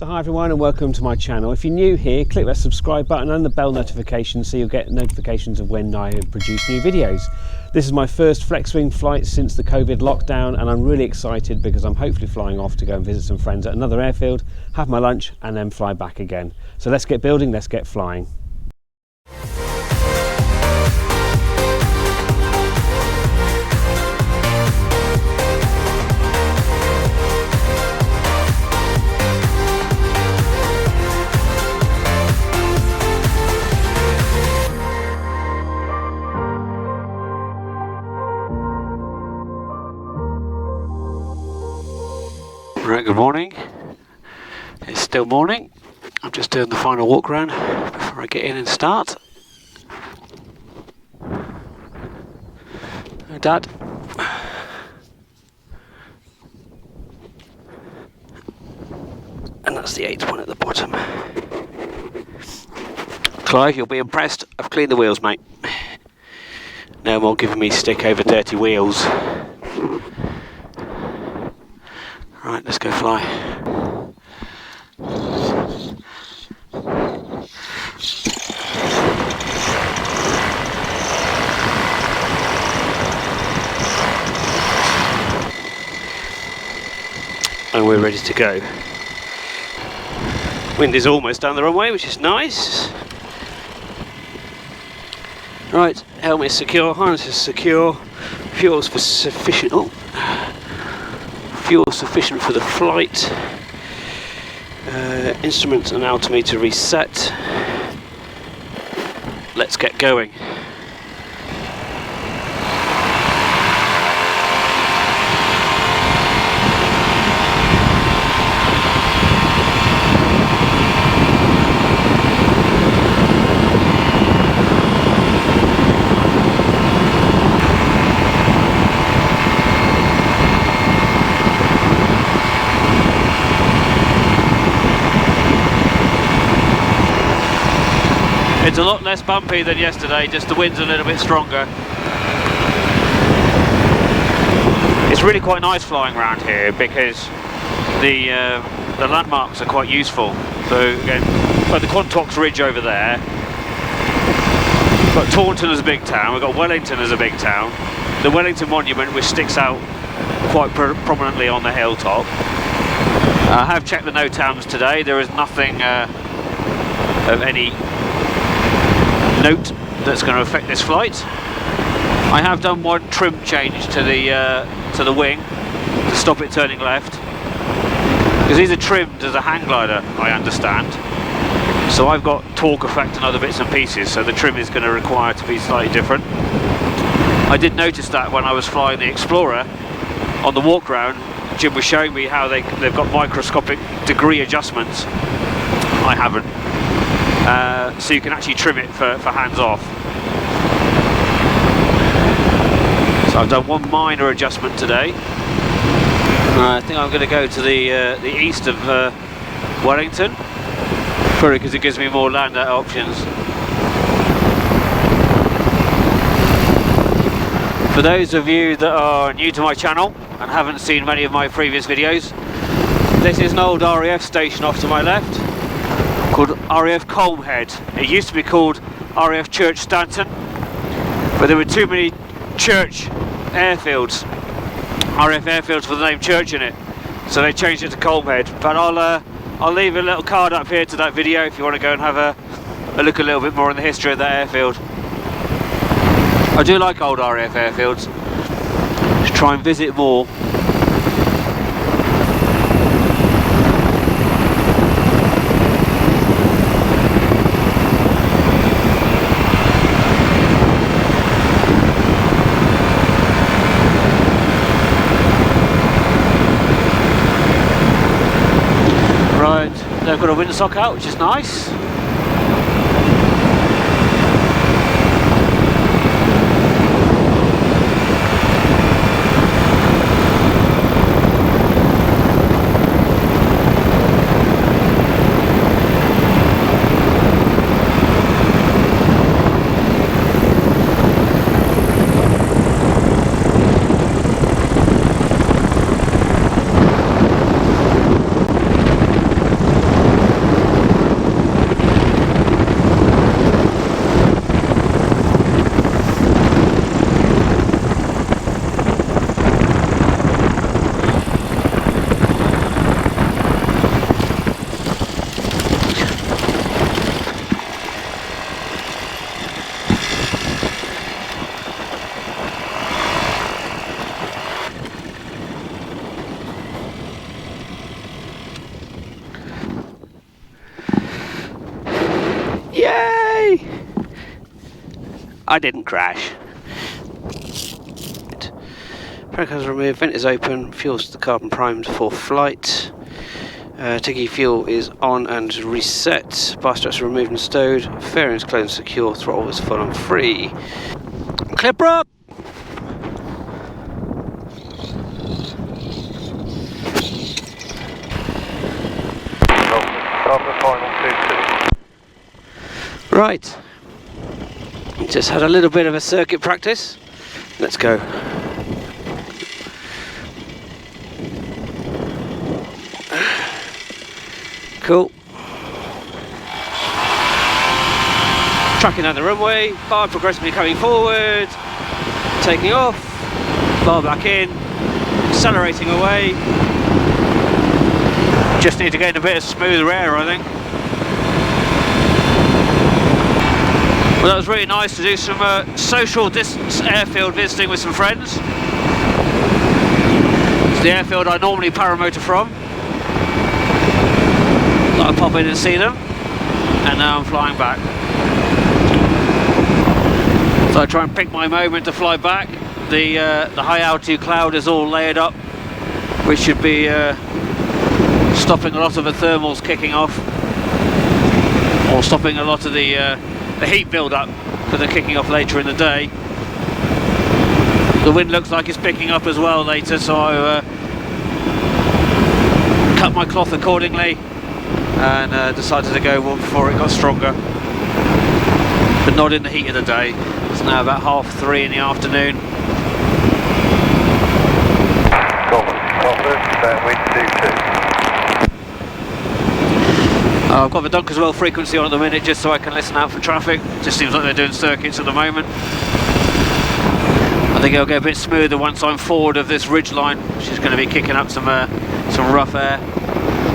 So hi everyone and welcome to my channel. If you're new here, click that subscribe button and the bell notification so you'll get notifications of when I produce new videos. This is my first Flexwing flight since the COVID lockdown and I'm really excited because I'm hopefully flying off to go and visit some friends at another airfield, have my lunch and then fly back again. So let's get building, let's get flying. Right, good morning. It's still morning. I'm just doing the final walk around before I get in and start. Hi, Dad. And that's the 8th one at the bottom. Clive, you'll be impressed. I've cleaned the wheels, mate. No more giving me stick over dirty wheels. Right, let's go fly. And we're ready to go. Wind is almost down the runway, which is nice. Right, helmet is secure, harness is secure, fuel's for sufficient. Oh. Fuel sufficient for the flight. Instruments and altimeter reset. Let's get going. It's a lot less bumpy than yesterday, just the wind's a little bit stronger. It's really quite nice flying around here because the landmarks are quite useful. So again, we've got the Quantox Ridge over there. We've got Taunton as a big town, we've got Wellington as a big town. The Wellington Monument, which sticks out quite prominently on the hilltop. I have checked the NOTAMs today, there is nothing of any note that's going to affect this flight. I have done one trim change to the wing to stop it turning left because these are trimmed as a hang glider, I understand, so I've got torque effect and other bits and pieces, so the trim is going to require to be slightly different. I did notice that when I was flying the Explorer on the walk round. Jim was showing me how they've got microscopic degree adjustments. I haven't. So you can actually trim it for hands off. So I've done one minor adjustment today. I think I'm going to go to the east of Wellington, probably because it gives me more land options. For those of you that are new to my channel and haven't seen many of my previous videos, this is an old RAF station off to my left, called RAF Colmhead. It used to be called RAF Church Stanton, but there were too many church airfields, RAF airfields with the name church in it, so they changed it to Colmhead. But I'll leave a little card up here to that video if you want to go and have a look a little bit more in the history of that airfield. I do like old RAF airfields. Just try and visit more. They've got a windsock out, which is nice. Yay! I didn't crash. Brake is removed, vent is open, fuel's the carbon primed for flight. Tiggy fuel is on and reset. Bar straps are removed and stowed. Fairings closed and secure. Throttle is full and free. Clipper up! Right. Just had a little bit of a circuit practice. Let's go. Cool. Tracking down the runway, bar progressively coming forward, taking off, bar back in, accelerating away. Just need to get in a bit of smoother air, I think. Well, that was really nice to do some social distance airfield visiting with some friends. It's the airfield I normally paramotor from. I pop in and see them, and now I'm flying back. So I try and pick my moment to fly back. The high altitude cloud is all layered up, which should be stopping a lot of the thermals kicking off, or stopping a lot of the heat build up for the kicking off later in the day. The wind looks like it's picking up as well later, so I cut my cloth accordingly and decided to go one before it got stronger, but not in the heat of the day. It's now about 3:30 in the afternoon. I've got the Dunkerswell frequency on at the minute just so I can listen out for traffic. Just seems like they're doing circuits at the moment. I think it'll get a bit smoother once I'm forward of this ridge line, which is going to be kicking up some rough air.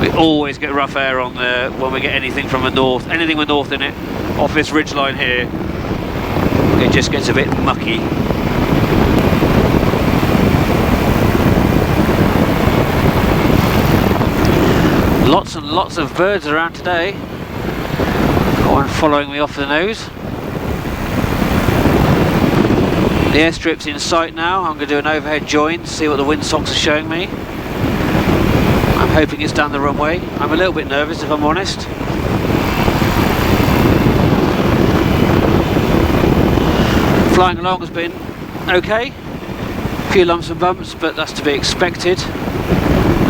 We always get rough air on when we get anything from the north, anything with north in it, off this ridge line here. It just gets a bit mucky. Lots and lots of birds around today. Got one following me off the nose. The airstrip's in sight now. I'm going to do an overhead join to see what the windsocks are showing me. I'm hoping it's down the runway. I'm a little bit nervous, if I'm honest. Flying along has been okay. A few lumps and bumps, but that's to be expected.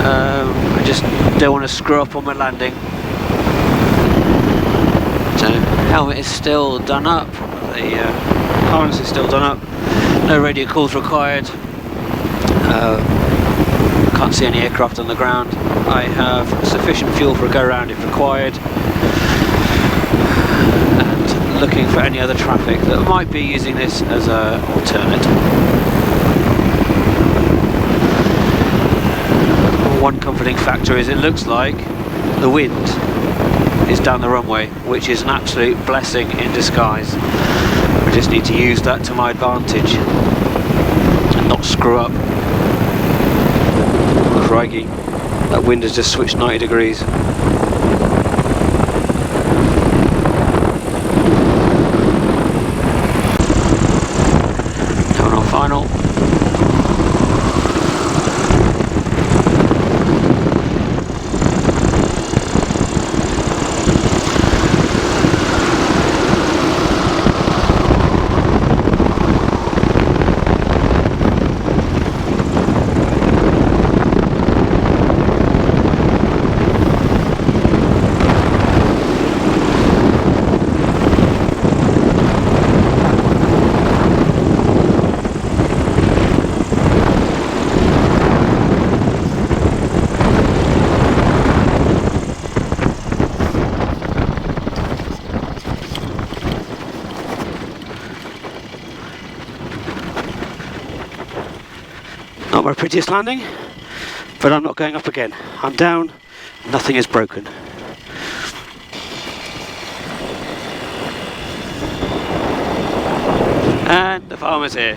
I just don't want to screw up on my landing. So, helmet is still done up. The harness is still done up. No radio calls required. Can't see any aircraft on the ground. I have sufficient fuel for a go-round if required, and looking for any other traffic that might be using this as an alternate. One comforting factor is it looks like the wind is down the runway, which is an absolute blessing in disguise. I just need to use that to my advantage and not screw up. Crikey, that wind has just switched 90 degrees. Coming on final. Not my prettiest landing, but I'm not going up again. I'm down, nothing is broken. And the farmer's here.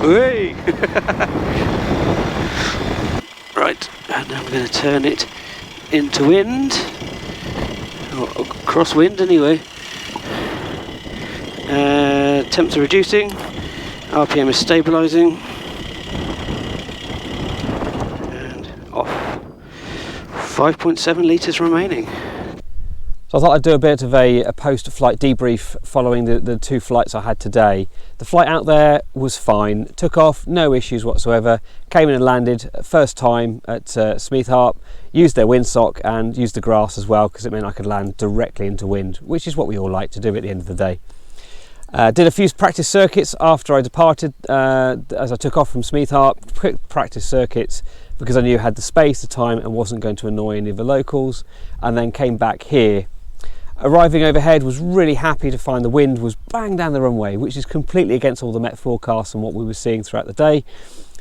Whee! Right, and I'm going to turn it into wind, or crosswind anyway. Temps are reducing, RPM is stabilising, and off. 5.7 litres remaining. So I thought I'd do a bit of a post-flight debrief following the 2 flights I had today. The flight out there was fine, took off, no issues whatsoever, came in and landed first time at Smeathart, used their windsock and used the grass as well because it meant I could land directly into wind, which is what we all like to do at the end of the day. Did a few practice circuits after I departed as I took off from Smeathart, quick practice circuits because I knew I had the space, the time and wasn't going to annoy any of the locals, and then came back here. Arriving overhead, was really happy to find the wind was bang down the runway, which is completely against all the Met forecasts and what we were seeing throughout the day.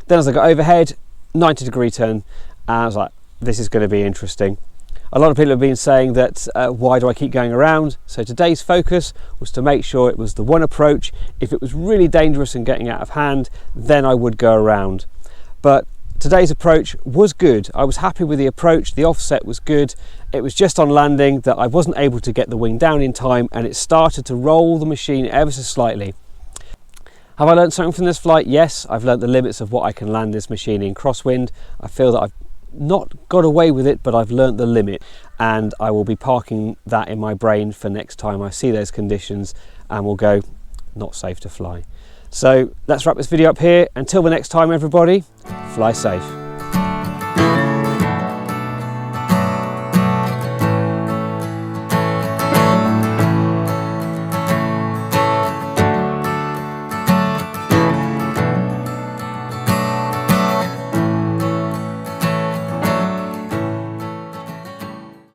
Then as I got overhead, 90-degree turn, and I was like, this is going to be interesting. A lot of people have been saying that why do I keep going around? So today's focus was to make sure it was the one approach. If it was really dangerous and getting out of hand, then I would go around. But today's approach was good. I was happy with the approach, the offset was good. It was just on landing that I wasn't able to get the wing down in time and it started to roll the machine ever so slightly. Have I learned something from this flight? Yes, I've learned the limits of what I can land this machine in crosswind. I feel that I've not got away with it, but I've learned the limit, and I will be parking that in my brain for next time I see those conditions and will go, not safe to fly. So let's wrap this video up here. Until the next time everybody, fly safe.